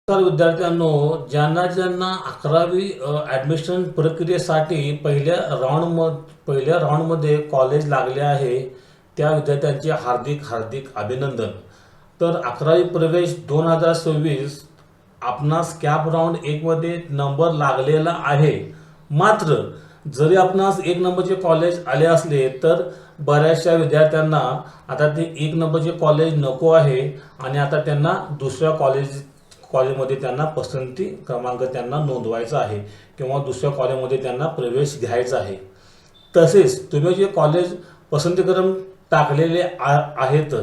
तर विद्यार्थ्यांनो, ज्यांना ज्यांना 11वी ॲडमिशन प्रक्रियेसाठी पहिल्या राऊंडमध्ये कॉलेज लागले आहे, त्या विद्यार्थ्यांचे हार्दिक हार्दिक अभिनंदन. तर 11वी प्रवेश 2026 आपणास कॅप राऊंड 1 मध्ये नंबर लागलेला आहे. मात्र जरी आपणास 1 नंबरचे कॉलेज आले असले तर बऱ्याचशा विद्यार्थ्यांना आता ते 1 नंबरचे कॉलेज नको आहे आणि आता त्यांना दुसऱ्या कॉलेजमध्ये त्यांना पसंती क्रमांक त्यांना नोंदवायचा आहे किंवा दुसऱ्या कॉलेजमध्ये त्यांना प्रवेश घ्यायचा आहे. तसेच तुम्ही जे कॉलेज पसंतीक्रम टाकलेले आहेत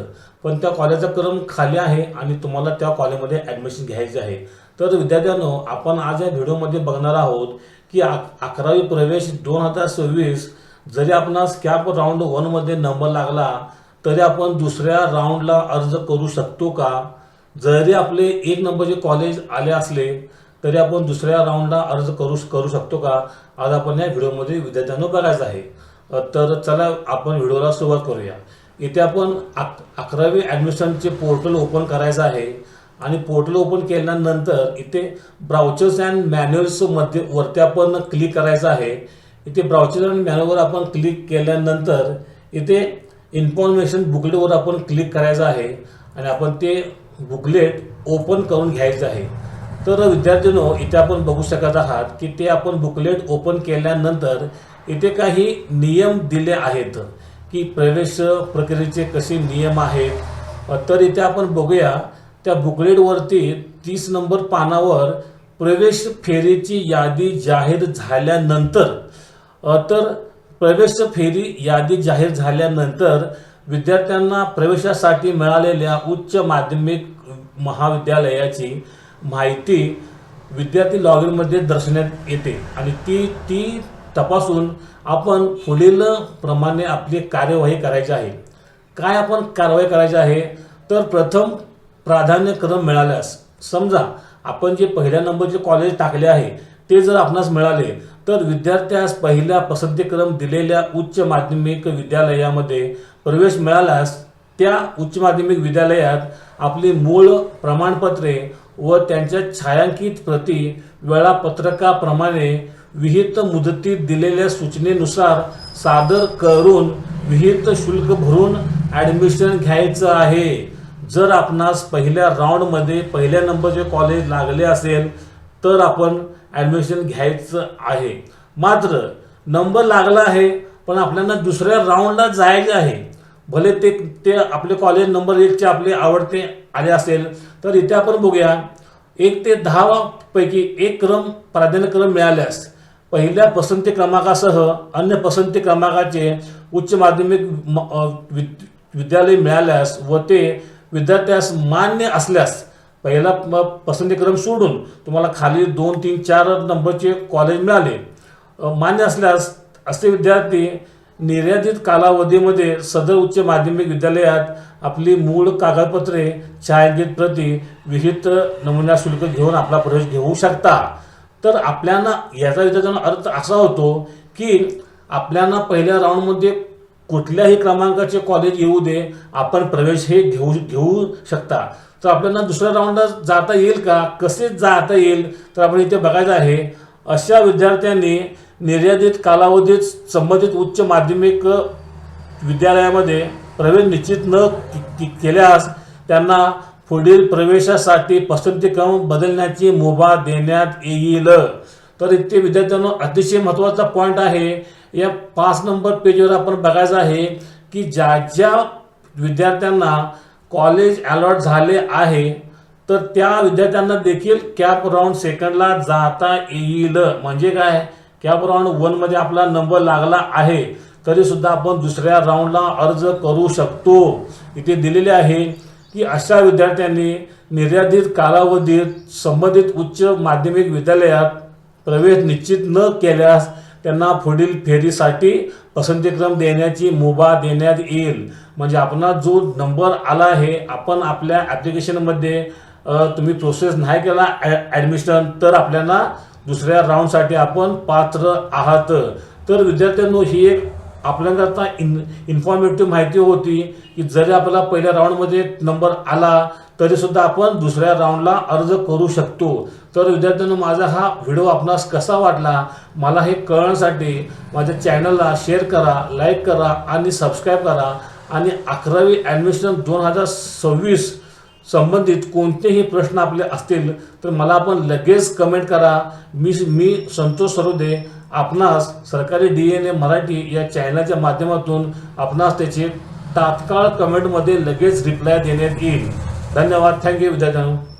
पण त्या कॉलेजचा क्रम खाली आहे आणि तुम्हाला त्या कॉलेजमध्ये ॲडमिशन घ्यायचे आहे, तर विद्यार्थ्यांनो, आपण आज या व्हिडिओमध्ये बघणार आहोत की 11वी प्रवेश 2026 जरी आपणास कॅप राऊंड 1 मध्ये नंबर लागला तरी आपण दुसऱ्या राऊंडला अर्ज करू शकतो का? जरी आपले 1 नंबरचे कॉलेज आले असले तरी आपण दुसऱ्या राऊंडला अर्ज करू शकतो का? आज आपण या व्हिडिओमध्ये विद्यार्थ्यांना बघायचं आहे. तर चला आपण व्हिडिओला सुरुवात करूया. इथे आपण 11वी ॲडमिशनचे पोर्टल ओपन करायचं आहे आणि पोर्टल ओपन केल्यानंतर इथे ब्राउचर्स अँड मॅन्युअल्स मध्ये वरती आपण क्लिक करायचं आहे. इथे ब्राउचर अँड मॅन्युअलवर आपण क्लिक केल्यानंतर इथे इन्फॉर्मेशन बुकलेटवर आपण क्लिक करायचं आहे आणि आपण ते बुकलेट ओपन करून घ्यायचं आहे. तर विद्यार्थ्यांनो, इथे आपण बघू शकत आहात की ते आपण बुकलेट ओपन केल्यानंतर इथे काही नियम दिले आहेत की प्रवेश प्रक्रियेचे कसे नियम आहेत. तर इथे आपण बघूया त्या बुकलेटवरती 30 नंबर पानावर प्रवेश फेरीची यादी जाहीर झाल्यानंतर प्रवेश फेरी यादी जाहीर झाल्यानंतर विद्यार्थ्यांना प्रवेशासाठी मिळालेल्या उच्च माध्यमिक महाविद्यालयाची माहिती विद्यार्थी लॉग इनमध्ये दर्शवण्यात येते आणि ती तपासून आपण पुढील प्रमाणे आपली कार्यवाही करायची आहे. काय आपण कारवाई करायची आहे? तर प्रथम प्राधान्यक्रम मिळाल्यास, समजा आपण जे पहिल्या नंबरचे कॉलेज टाकले आहे ते जर आपणास मिळाले तर विद्यार्थ्यास पहिल्या पसंतीक्रम दिलेल्या उच्च माध्यमिक विद्यालयामध्ये प्रवेश मिळाल्यास त्या उच्च माध्यमिक विद्यालयात आपली मूळ प्रमाणपत्रे व त्यांच्या छायांकित प्रती वेळापत्रकाप्रमाणे विहित मुदतीत दिलेल्या सूचनेनुसार सादर करून विहित शुल्क भरून ॲडमिशन घ्यायचं आहे. जर आपणास पहिल्या राऊंडमध्ये पहिल्या नंबरचे कॉलेज लागले असेल तर आपण ॲडमिशन घ्यायचं आहे. मात्र नंबर लागला आहे पण आपल्याला दुसऱ्या राऊंडला जायचे आहे, भले ते आपले कॉलेज नंबर 1 चे आपले आवडते आले असेल, तर इथे आपण बघूया 1 ते 10 पैकी एक प्राधान्यक्रम मिळाल्यास पहिल्या पसंती क्रमांकासह अन्य पसंती क्रमांकाचे उच्च माध्यमिक विद्यालय मिळाल्यास व ते विद्यार्थ्यास मान्य असल्यास पहिला पसंतीक्रम सोडून तुम्हाला खाली 2, 3, 4 नंबरचे कॉलेज मिळाले, मान्य असल्यास असे विद्यार्थी निर्यादित कालावधीमध्ये सदर उच्च माध्यमिक विद्यालयात आपली मूळ कागदपत्रे, छायांकित प्रती, विहित नमुना शुल्क घेऊन आपला प्रवेश घेऊ शकता. तर आपल्याला याचा विद्यार्थ्यांना अर्थ असा होतो की आपल्याला पहिल्या राऊंडमध्ये कुठल्याही क्रमांकाचे कॉलेज येऊ दे, आपण प्रवेश हे घेऊ शकता. तर आपल्याला दुसऱ्या राऊंडला जाता येईल का? कसे जाता येईल? तर आपण इथे बघायचं आहे. अशा विद्यार्थ्यांनी निर्यादित कालावधीत संबंधित उच्च माध्यमिक विद्यालयामध्ये प्रवेश निश्चित न केल्यास त्यांना पुढील प्रवेशासाठी पसंतीक्रम बदलण्याची मुभा देण्यात येईल. तर इथे विद्यार्थ्यांना अतिशय महत्त्वाचा पॉईंट आहे. या 5 नंबर पेजवर आपण बघायचं आहे की ज्या विद्यार्थ्यांना कॉलेज अलॉट झाले आहे तर त्या विद्यार्थ्यांना देखील कॅप राऊंड 2ला जाता येईल. म्हणजे काय? कॅप राऊंड 1 मध्ये आपला नंबर लागला आहे तरी सुद्धा आपण दुसऱ्या राऊंडला अर्ज करू शकतो. इथे दिलेले आहे की अशा विद्यार्थ्यांनी निर्यादित कालावधीत संबंधित उच्च माध्यमिक विद्यालयात प्रवेश निश्चित न केल्यास त्यांना पुढील फेरीसाठी पसंतीक्रम देण्याची मुभा देण्यात येईल. म्हणजे आपला जो नंबर आला आहे, आपण आपल्या ॲप्लिकेशनमध्ये तुम्ही प्रोसेस नाही केला ॲडमिशन तर आपल्याला दुसऱ्या राऊंडसाठी आपण पात्र आहात. तर विद्यार्थ्यांनो, ही एक आपल्याकरता इन्फॉर्मेटिव्ह माहिती होती की जरी आपल्याला पहिल्या राऊंडमध्ये नंबर आला तरीसुद्धा आपण दुसऱ्या राऊंडला अर्ज करू शकतो. तर विद्यार्थ्यांनो, माझा हा व्हिडिओ आपणास कसा वाटला मला हे कळण्यासाठी माझ्या चॅनलला शेअर करा, लाईक करा आणि सबस्क्राईब करा. आणि 11वी ॲडमिशन 2026 संबंधित कोणतेही प्रश्न आपले असतील तर मला आपण लगेच कमेंट करा. मी संतोष सरोदे आपणास सरकारी DNA मराठी या चॅनलच्या माध्यमातून आपणास त्याचे तात्काळ कमेंटमध्ये लगेच रिप्लाय देण्यात येईल. धन्यवाद. थँक्यू विद्यार्थ्यांनो.